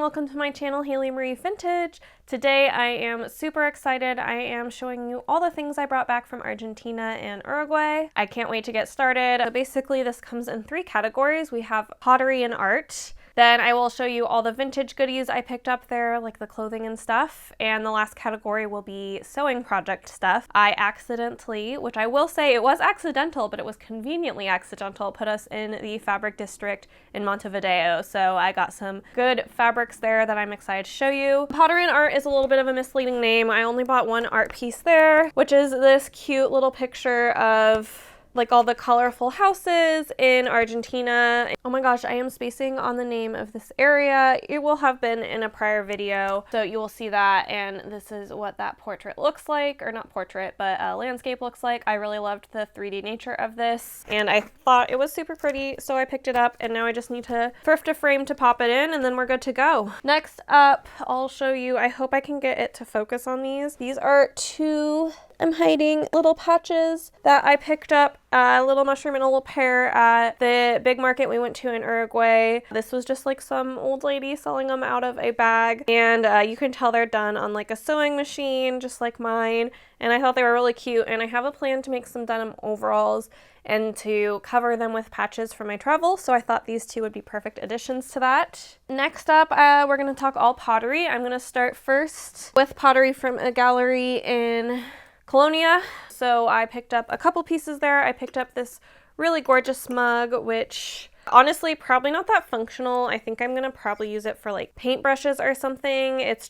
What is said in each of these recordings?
welcome to my channel, Haylee Marie Vintage. Today I am super excited. I am showing you all the things I brought back from Argentina and Uruguay. I can't wait to get started. So basically this comes in 3 categories. We have pottery and art. Then I will show you all the vintage goodies I picked up there, like the clothing and stuff. And the last category will be sewing project stuff. I accidentally, which I will say it was accidental, but it was conveniently accidental, put us in the fabric district in Montevideo. So I got some good fabrics there that I'm excited to show you. Pottery and art is a little bit of a misleading name. I only bought one art piece there, which is this cute little picture of like all the colorful houses in Argentina. Oh my gosh, I am spacing on the name of this area. It will have been in a prior video, so you will see that, and this is what that portrait looks like, or not portrait, but landscape looks like. I really loved the 3D nature of this, and I thought it was super pretty, so I picked it up, and now I just need to thrift a frame to pop it in, and then we're good to go. Next up, I'll show you, I hope I can get it to focus on these. These are 2 I'm hiding little patches that I picked up, a little mushroom and a little pear at the big market we went to in Uruguay. This was just like some old lady selling them out of a bag, and you can tell they're done on like a sewing machine, just like mine, and I thought they were really cute, and I have a plan to make some denim overalls and to cover them with patches for my travel, so I thought these 2 would be perfect additions to that. Next up, we're going to talk all pottery. I'm going to start first with pottery from a gallery in Colonia. So I picked up a couple pieces there. I picked up this really gorgeous mug, which honestly probably not that functional. I think I'm gonna probably use it for like paintbrushes or something. It's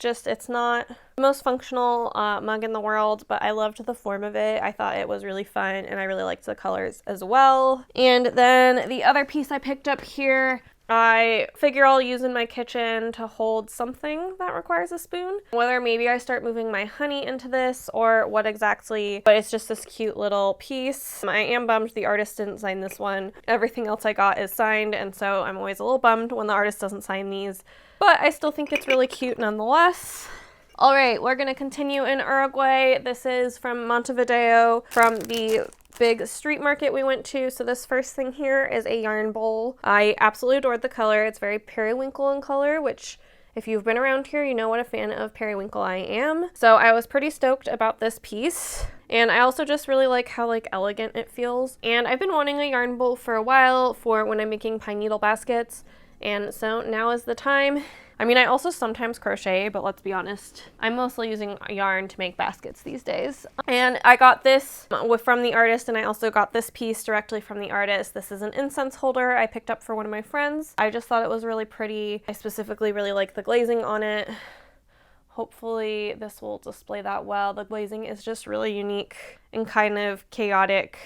not the most functional mug in the world, but I loved the form of it. I thought it was really fun, and I really liked the colors as well. And then the other piece I picked up here, I figure I'll use in my kitchen to hold something that requires a spoon. Whether maybe I start moving my honey into this or what exactly, but it's just this cute little piece. I am bummed the artist didn't sign this one. Everything else I got is signed, and so I'm always a little bummed when the artist doesn't sign these, but I still think it's really cute nonetheless. All right, we're gonna continue in Uruguay. This is from Montevideo, from the big street market we went to. So this first thing here is a yarn bowl. I absolutely adored the color. It's very periwinkle in color, which if you've been around here, you know what a fan of periwinkle I am. So I was pretty stoked about this piece. And I also just really like how like elegant it feels. And I've been wanting a yarn bowl for a while for when I'm making pine needle baskets. And so now is the time. I mean, I also sometimes crochet, but let's be honest, I'm mostly using yarn to make baskets these days. And I got this from the artist, and I also got this piece directly from the artist. This is an incense holder I picked up for one of my friends. I just thought it was really pretty. I specifically really like the glazing on it. Hopefully this will display that well. The glazing is just really unique and kind of chaotic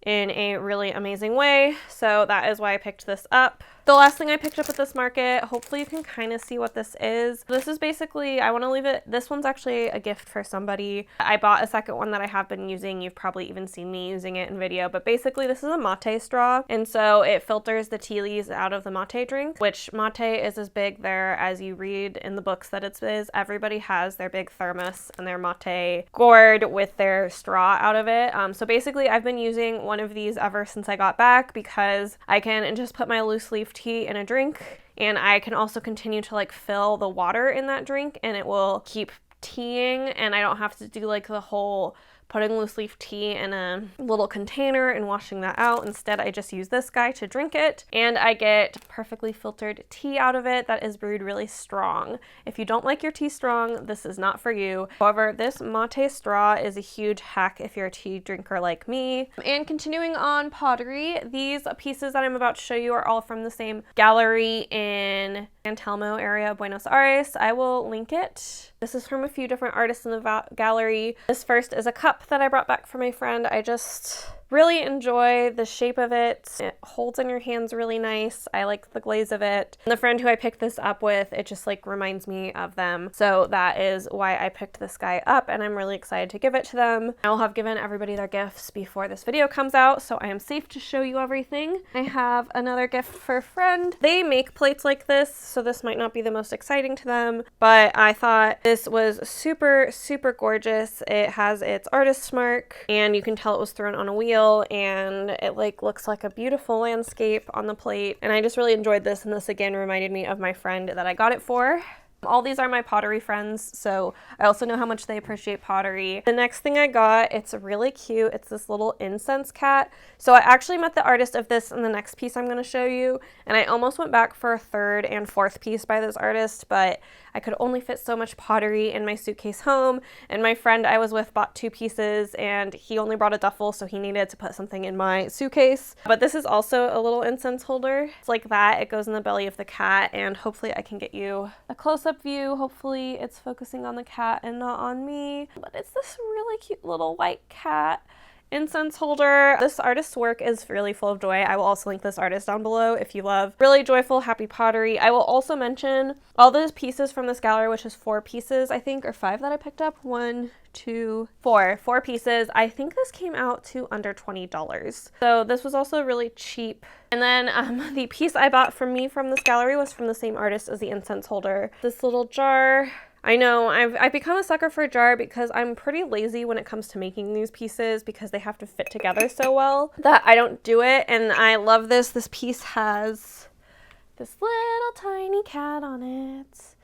in a really amazing way. So that is why I picked this up. The last thing I picked up at this market, hopefully you can kind of see what this is. This is basically, I want to leave it, this one's actually a gift for somebody. I bought a second one that I have been using. You've probably even seen me using it in video, but basically this is a mate straw. And so it filters the tea leaves out of the mate drink, which mate is as big there as you read in the books that it is. Everybody has their big thermos and their mate gourd with their straw out of it. So basically I've been using one of these ever since I got back because I can just put my loose leaf tea in a drink, and I can also continue to like fill the water in that drink, and it will keep teaing, and I don't have to do like the whole putting loose leaf tea in a little container and washing that out. Instead, I just use this guy to drink it, and I get perfectly filtered tea out of it that is brewed really strong. If you don't like your tea strong, this is not for you. However, this mate straw is a huge hack if you're a tea drinker like me. And continuing on pottery, these pieces that I'm about to show you are all from the same gallery in San Telmo area, Buenos Aires. I will link it. This is from a few different artists in the gallery. This first is a cup that I brought back from my friend. I just really enjoy the shape of it. It holds in your hands really nice. I like the glaze of it. And the friend who I picked this up with, it just like reminds me of them. So that is why I picked this guy up, and I'm really excited to give it to them. I will have given everybody their gifts before this video comes out, so I am safe to show you everything. I have another gift for a friend. They make plates like this, so this might not be the most exciting to them, but I thought this was super, super gorgeous. It has its artist's mark, and you can tell it was thrown on a wheel, and it like looks like a beautiful landscape on the plate, and I just really enjoyed this, and this again reminded me of my friend that I got it for. All these are my pottery friends, so I also know how much they appreciate pottery. The next thing I got, it's really cute. It's this little incense cat. So I actually met the artist of this in the next piece I'm going to show you, and I almost went back for a third and fourth piece by this artist, but I could only fit so much pottery in my suitcase home, and my friend I was with bought 2 pieces, and he only brought a duffel, so he needed to put something in my suitcase. But this is also a little incense holder. It's like that. It goes in the belly of the cat, and hopefully I can get you a close-up view. Hopefully it's focusing on the cat and not on me. But it's this really cute little white cat incense holder. This artist's work is really full of joy. I will also link this artist down below if you love really joyful, happy pottery. I will also mention all those pieces from this gallery, which is 4 pieces, I think, or 5 that I picked up. 1, 2, 4. 4 pieces. I think this came out to under $20. So this was also really cheap. And then the piece I bought from this gallery was from the same artist as the incense holder. This little jar. I know, I've become a sucker for a jar because I'm pretty lazy when it comes to making these pieces because they have to fit together so well that I don't do it, and I love this. This piece has this little tiny cat on it,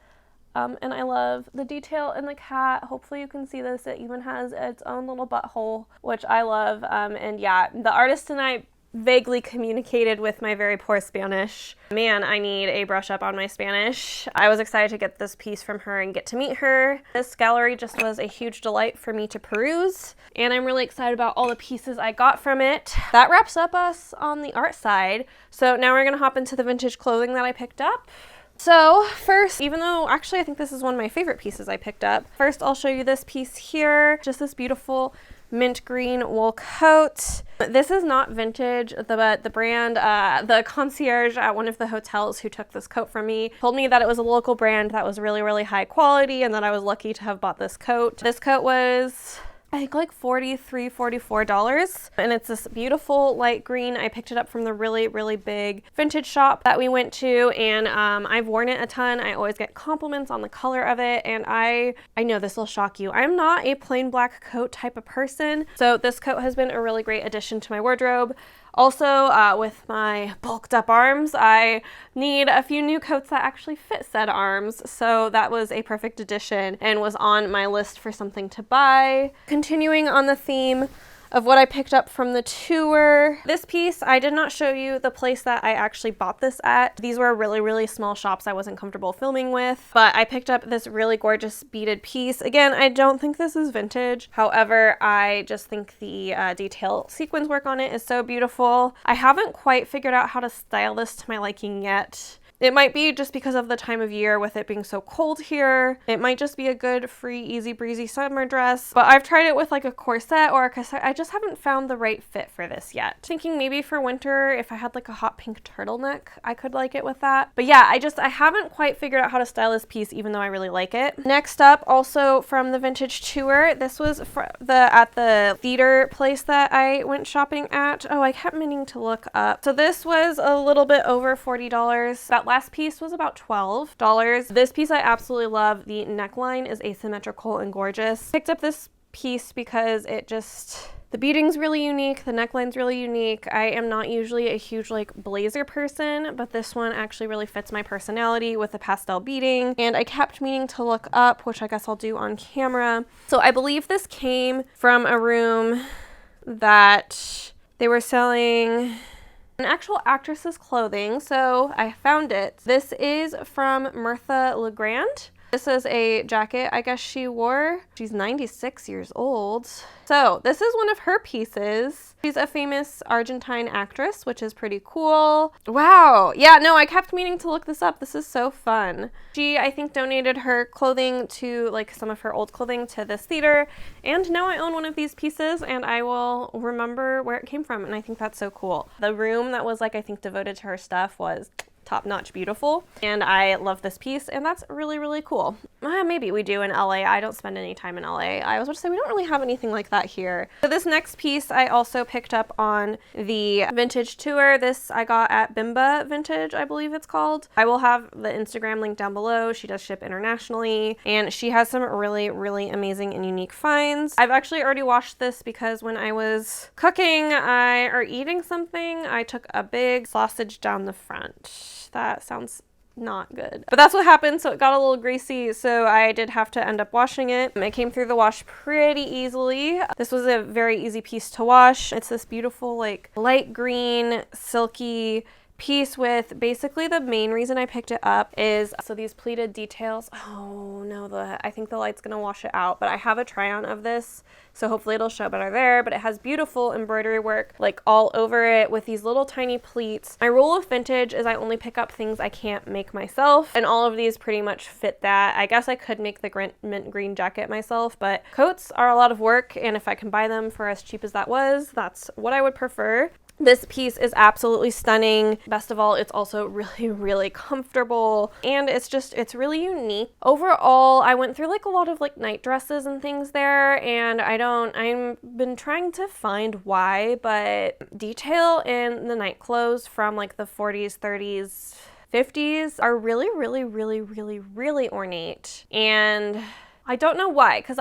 and I love the detail in the cat. Hopefully you can see this. It even has its own little butthole, which I love, and yeah, the artist and I vaguely communicated with my very poor Spanish. Man, I need a brush up on my Spanish. I was excited to get this piece from her and get to meet her. This gallery just was a huge delight for me to peruse, and I'm really excited about all the pieces I got from it. That wraps up us on the art side. So now we're gonna hop into the vintage clothing that I picked up. So first, even though actually I think this is one of my favorite pieces I picked up, first I'll show you this piece here. Just this beautiful mint green wool coat. This is not vintage, but the brand, the concierge at one of the hotels who took this coat from me told me that it was a local brand that was really, really high quality and that I was lucky to have bought this coat. This coat was, I think, like $43, $44, and it's this beautiful light green. I picked it up from the really, really big vintage shop that we went to, and I've worn it a ton. I always get compliments on the color of it, and I know this will shock you. I'm not a plain black coat type of person, so this coat has been a really great addition to my wardrobe. Also, with my bulked up arms, I need a few new coats that actually fit said arms, so that was a perfect addition and was on my list for something to buy. Continuing on the theme of what I picked up from the tour. This piece, I did not show you the place that I actually bought this at. These were really, really small shops I wasn't comfortable filming with, but I picked up this really gorgeous beaded piece. Again, I don't think this is vintage. However, I just think the detail sequins work on it is so beautiful. I haven't quite figured out how to style this to my liking yet. It might be just because of the time of year with it being so cold here. It might just be a good, free, easy breezy summer dress. But I've tried it with like a corset or a cassette. I just haven't found the right fit for this yet. Thinking maybe for winter, if I had like a hot pink turtleneck, I could like it with that. But yeah, I haven't quite figured out how to style this piece, even though I really like it. Next up, also from the vintage tour, this was at the theater place that I went shopping at. Oh, I kept meaning to look up. So this was a little bit over $40. That last piece was about $12. This piece I absolutely love. The neckline is asymmetrical and gorgeous. Picked up this piece because the beading's really unique, the neckline's really unique. I am not usually a huge like blazer person, but this one actually really fits my personality with the pastel beading, and I kept meaning to look up, which I guess I'll do on camera. So I believe this came from a room that they were selling an actual actress's clothing, so I found it. This is from Mirtha Legrand. This is a jacket I guess she wore. She's 96 years old. So this is one of her pieces. She's a famous Argentine actress, which is pretty cool. Wow. Yeah, no, I kept meaning to look this up. This is so fun. She, I think, donated her clothing to, like, some of her old clothing to this theater. And now I own one of these pieces and I will remember where it came from. And I think that's so cool. The room that was, like, I think devoted to her stuff was top-notch beautiful, and I love this piece, and that's really, really cool. Maybe we do in LA. I don't spend any time in LA. I was about to say we don't really have anything like that here. So this next piece I also picked up on the vintage tour. This I got at Bimba Vintage, I believe it's called. I will have the Instagram link down below. She does ship internationally, and she has some really, really amazing and unique finds. I've actually already washed this because when I was cooking or eating something, I took a big sausage down the front. That sounds not good. But that's what happened, so it got a little greasy, so I did have to end up washing it. It came through the wash pretty easily. This was a very easy piece to wash. It's this beautiful like light green silky piece with basically the main reason I picked it up is so these pleated details. Oh no, I think the light's gonna wash it out, but I have a try on of this, so hopefully it'll show better there. But it has beautiful embroidery work like all over it with these little tiny pleats. My rule of vintage is I only pick up things I can't make myself, and all of these pretty much fit that. I guess I could make the mint green jacket myself, but coats are a lot of work, and if I can buy them for as cheap as that was, that's what I would prefer. This piece is absolutely stunning. Best of all, it's also really, really comfortable, and it's really unique. Overall, I went through like a lot of like night dresses and things there, and I've been trying to find why, but detail in the night clothes from like the 40s, 30s, 50s are really, really, really, really, really ornate, and I don't know why, because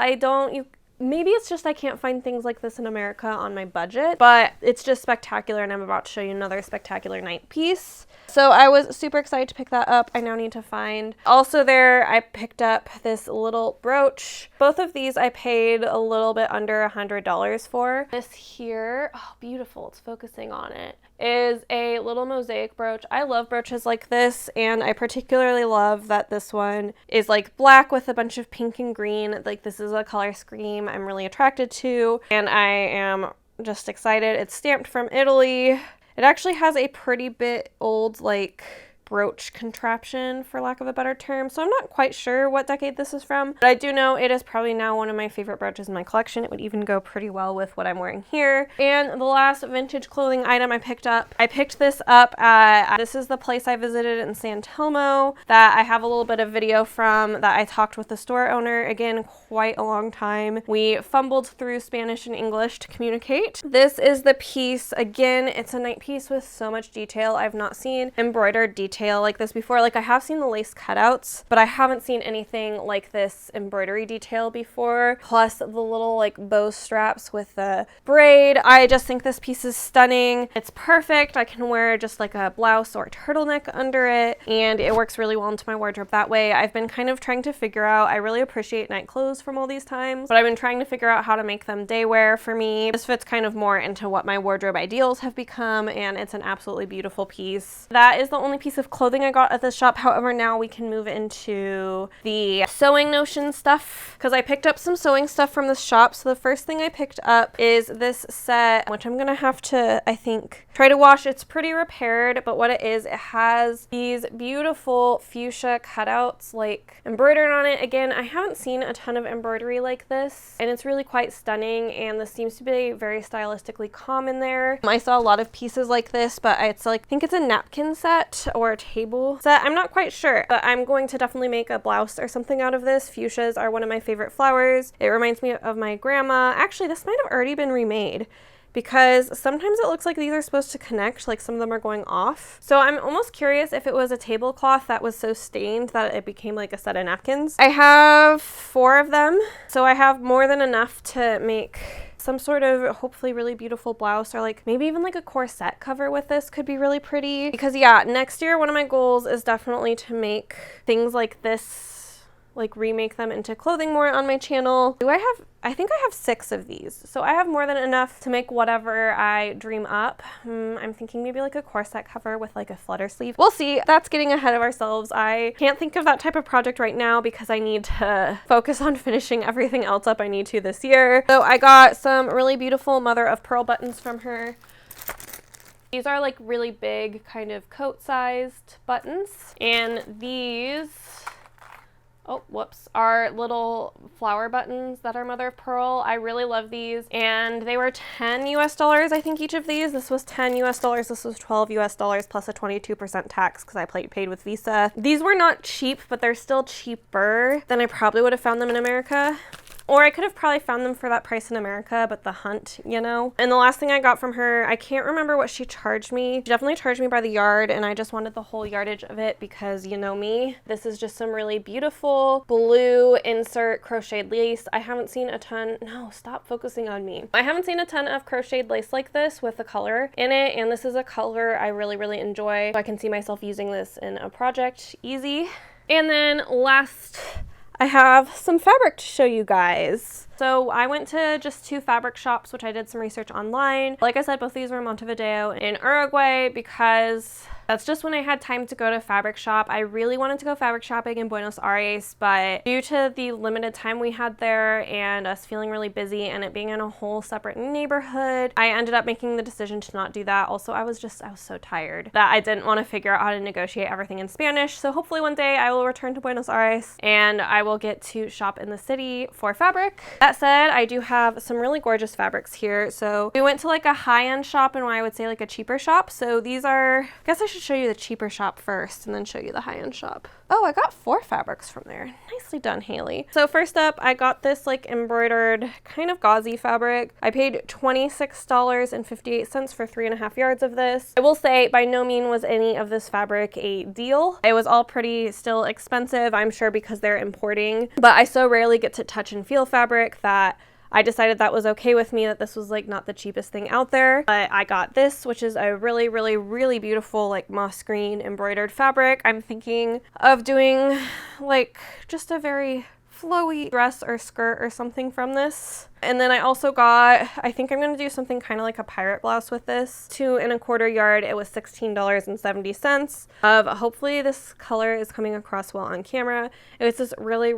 maybe it's just I can't find things like this in America on my budget, but it's just spectacular, and I'm about to show you another spectacular night piece. So I was super excited to pick that up. I now need to find. Also there, I picked up this little brooch. Both of these I paid a little bit under $100 for. This here, oh beautiful, it's focusing on it, is a little mosaic brooch. I love brooches like this, and I particularly love that this one is like black with a bunch of pink and green. Like this is a color scheme I'm really attracted to, and I am just excited. It's stamped from Italy. It actually has a pretty bit old like brooch contraption, for lack of a better term, so I'm not quite sure what decade this is from, but I do know it is probably now one of my favorite brooches in my collection. It would even go pretty well with what I'm wearing here. And the last vintage clothing item I picked this up at, this is the place I visited in San Telmo that I have a little bit of video from, that I talked with the store owner, again, quite a long time. We fumbled through Spanish and English to communicate. This is the piece. Again, it's a night piece with so much detail. I've not seen embroidered detail like this before. Like I have seen the lace cutouts, but I haven't seen anything like this embroidery detail before, plus the little like bow straps with the braid. I just think this piece is stunning. It's perfect. I can wear just like a blouse or a turtleneck under it, and it works really well into my wardrobe that way. I've been kind of trying to figure out, I really appreciate night clothes from all these times, but I've been trying to figure out how to make them day wear for me. This fits kind of more into what my wardrobe ideals have become, and it's an absolutely beautiful piece. That is the only piece of clothing I got at the shop. However, now we can move into the sewing notion stuff, because I picked up some sewing stuff from the shop. So the first thing I picked up is this set, which I'm gonna have to, I think, try to wash. It's pretty repaired, but what it is, it has these beautiful fuchsia cutouts like embroidered on it. Again, I haven't seen a ton of embroidery like this, and it's really quite stunning, and this seems to be very stylistically common there. I saw a lot of pieces like this, but it's like, I think it's a napkin set or a table set. I'm not quite sure, but I'm going to definitely make a blouse or something out of this. Fuchsias are one of my favorite flowers. It reminds me of my grandma. Actually, this might have already been remade, because sometimes it looks like these are supposed to connect, like some of them are going off. So I'm almost curious if it was a tablecloth that was so stained that it became like a set of napkins. I have 4 of them, so I have more than enough to make some sort of hopefully really beautiful blouse, or like maybe even like a corset cover with this could be really pretty. Because yeah, next year one of my goals is definitely to make things like this, like remake them into clothing more on my channel. I think I have 6 of these, so I have more than enough to make whatever I dream up. I'm thinking maybe like a corset cover with like a flutter sleeve. We'll see. That's getting ahead of ourselves. I can't think of that type of project right now because I need to focus on finishing everything else up I need to this year. So I got some really beautiful mother of pearl buttons from her. These are like really big kind of coat sized buttons, and these, oh, whoops, are little flower buttons that are mother of pearl. I really love these, and they were $10 US, I think, each of these. This was $10 US, this was $12 US plus a 22% tax because I paid with Visa. These were not cheap, but they're still cheaper than I probably would have found them in America. Or I could have probably found them for that price in America, but the hunt, you know. And the last thing I got from her, I can't remember what she charged me. She definitely charged me by the yard, and I just wanted the whole yardage of it because you know me. This is just some really beautiful blue insert crocheted lace. I haven't seen a ton, no, stop focusing on me. I haven't seen a ton of crocheted lace like this with the color in it, and this is a color I really enjoy. So I can see myself using this in a project easy. And then last, I have some fabric to show you guys. So I went to just 2 fabric shops, which I did some research online. Like I said, both these were in Montevideo in Uruguay because that's just when I had time to go to fabric shop. I really wanted to go fabric shopping in Buenos Aires, but due to the limited time we had there and us feeling really busy and it being in a whole separate neighborhood, I ended up making the decision to not do that. Also, I was so tired that I didn't want to figure out how to negotiate everything in Spanish. So hopefully one day I will return to Buenos Aires and I will get to shop in the city for fabric. That said, I do have some really gorgeous fabrics here. So we went to like a high-end shop and I would say like a cheaper shop. So these are, I guess I should show you the cheaper shop first and then show you the high-end shop. Oh, I got 4 fabrics from there. Nicely done, Haley. So first up, I got this like embroidered kind of gauzy fabric. I paid $26.58 for 3.5 yards of this. I will say by no means was any of this fabric a deal. It was all pretty still expensive, I'm sure because they're importing, but I so rarely get to touch and feel fabric that I decided that was okay with me, that this was like not the cheapest thing out there. But I got this, which is a really beautiful like moss green embroidered fabric. I'm thinking of doing like just a very flowy dress or skirt or something from this. And then I also got, I think I'm going to do something kind of like a pirate blouse with this. 2.25 yard, it was $16.70 of, hopefully this color is coming across well on camera. It was this really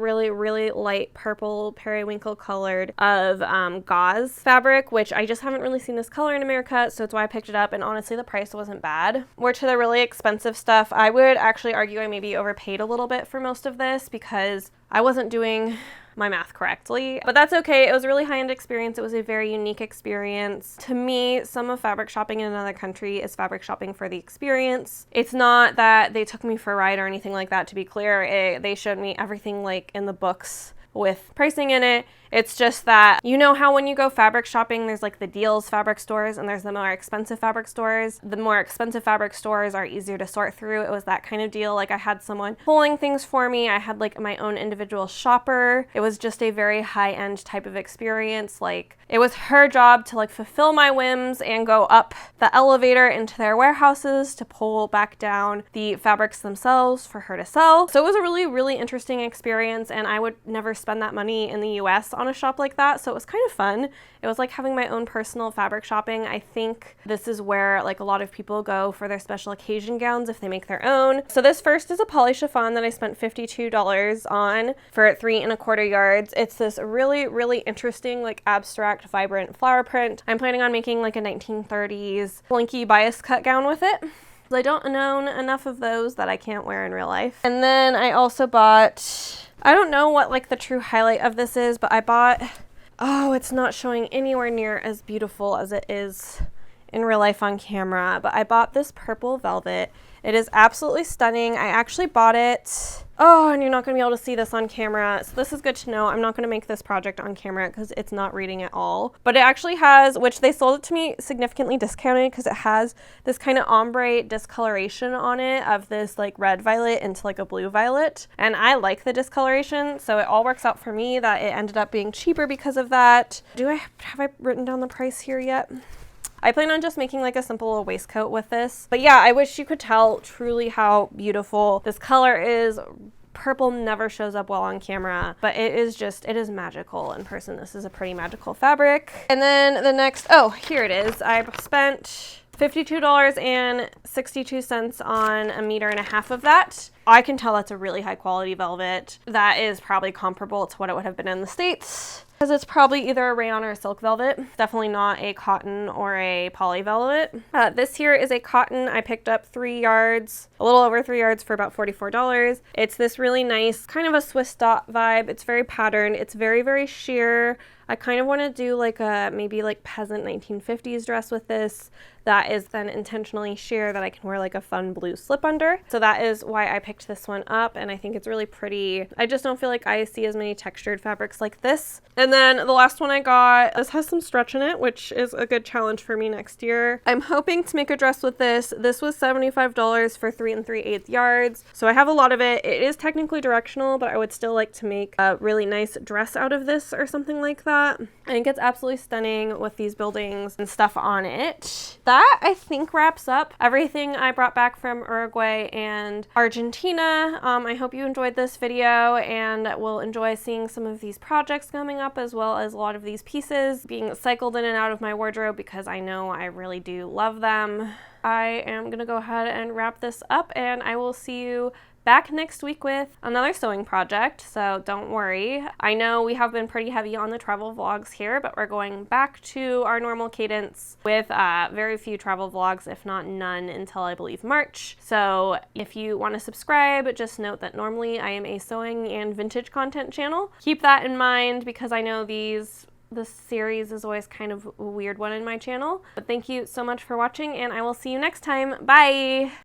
light purple periwinkle colored of gauze fabric, which I just haven't really seen this color in America, so it's why I picked it up, and honestly the price wasn't bad. More to the really expensive stuff, I would actually argue I maybe overpaid a little bit for most of this because I wasn't doing my math correctly, but that's okay. It was a really high-end experience. It was a very unique experience. To me, some of fabric shopping in another country is fabric shopping for the experience. It's not that they took me for a ride or anything like that, to be clear. They showed me everything like in the books with pricing in it. It's just that, you know how when you go fabric shopping, there's like the deals fabric stores and there's the more expensive fabric stores. The more expensive fabric stores are easier to sort through. It was that kind of deal. Like I had someone pulling things for me. I had like my own individual shopper. It was just a very high-end type of experience. Like it was her job to like fulfill my whims and go up the elevator into their warehouses to pull back down the fabrics themselves for her to sell. So it was a really interesting experience, and I would never spend that money in the US on a shop like that, so it was kind of fun. It was like having my own personal fabric shopping. I think this is where like a lot of people go for their special occasion gowns if they make their own. So this first is a poly chiffon that I spent $52 on for 3.25 yards. It's this really interesting like abstract vibrant flower print. I'm planning on making like a 1930s blinky bias cut gown with it. I don't own enough of those that I can't wear in real life. And then I also bought, I don't know what like the true highlight of this is, but I bought, oh, it's not showing anywhere near as beautiful as it is in real life on camera, but I bought this purple velvet. It is absolutely stunning. I actually bought it, oh, and you're not going to be able to see this on camera, so this is good to know. I'm not going to make this project on camera because it's not reading at all, but it actually has, which they sold it to me significantly discounted because it has this kind of ombre discoloration on it of this like red violet into like a blue violet, and I like the discoloration, so it all works out for me that it ended up being cheaper because of that. Have I written down the price here yet? I plan on just making like a simple waistcoat with this. But yeah, I wish you could tell truly how beautiful this color is. Purple never shows up well on camera, but it is magical in person. This is a pretty magical fabric. And then the next, oh, here it is. I spent $52.62 on 1.5 meters of that. I can tell that's a really high quality velvet. That is probably comparable to what it would have been in the States. because it's probably either a rayon or a silk velvet. Definitely not a cotton or a poly velvet. This here is a cotton. I picked up 3 yards, a little over 3 yards for about $44. It's this really nice kind of a Swiss dot vibe. It's very patterned. It's very, very sheer. I kind of want to do like a maybe like peasant 1950s dress with this that is then intentionally sheer that I can wear like a fun blue slip under. So that is why I picked this one up, and I think it's really pretty. I just don't feel like I see as many textured fabrics like this. And then the last one I got, this has some stretch in it, which is a good challenge for me next year. I'm hoping to make a dress with this. This was $75 for 3 3/8 yards. So I have a lot of it. It is technically directional, but I would still like to make a really nice dress out of this or something like that. I think it's absolutely stunning with these buildings and stuff on it. That, I think, wraps up everything I brought back from Uruguay and Argentina. I hope you enjoyed this video and will enjoy seeing some of these projects coming up, as well as a lot of these pieces being cycled in and out of my wardrobe because I know I really do love them. I am gonna go ahead and wrap this up, and I will see you back next week with another sewing project, so don't worry. I know we have been pretty heavy on the travel vlogs here, but we're going back to our normal cadence with very few travel vlogs, if not none, until I believe March. So if you want to subscribe, just note that normally I am a sewing and vintage content channel. Keep that in mind because I know this series is always kind of a weird one in my channel. But thank you so much for watching, and I will see you next time. Bye!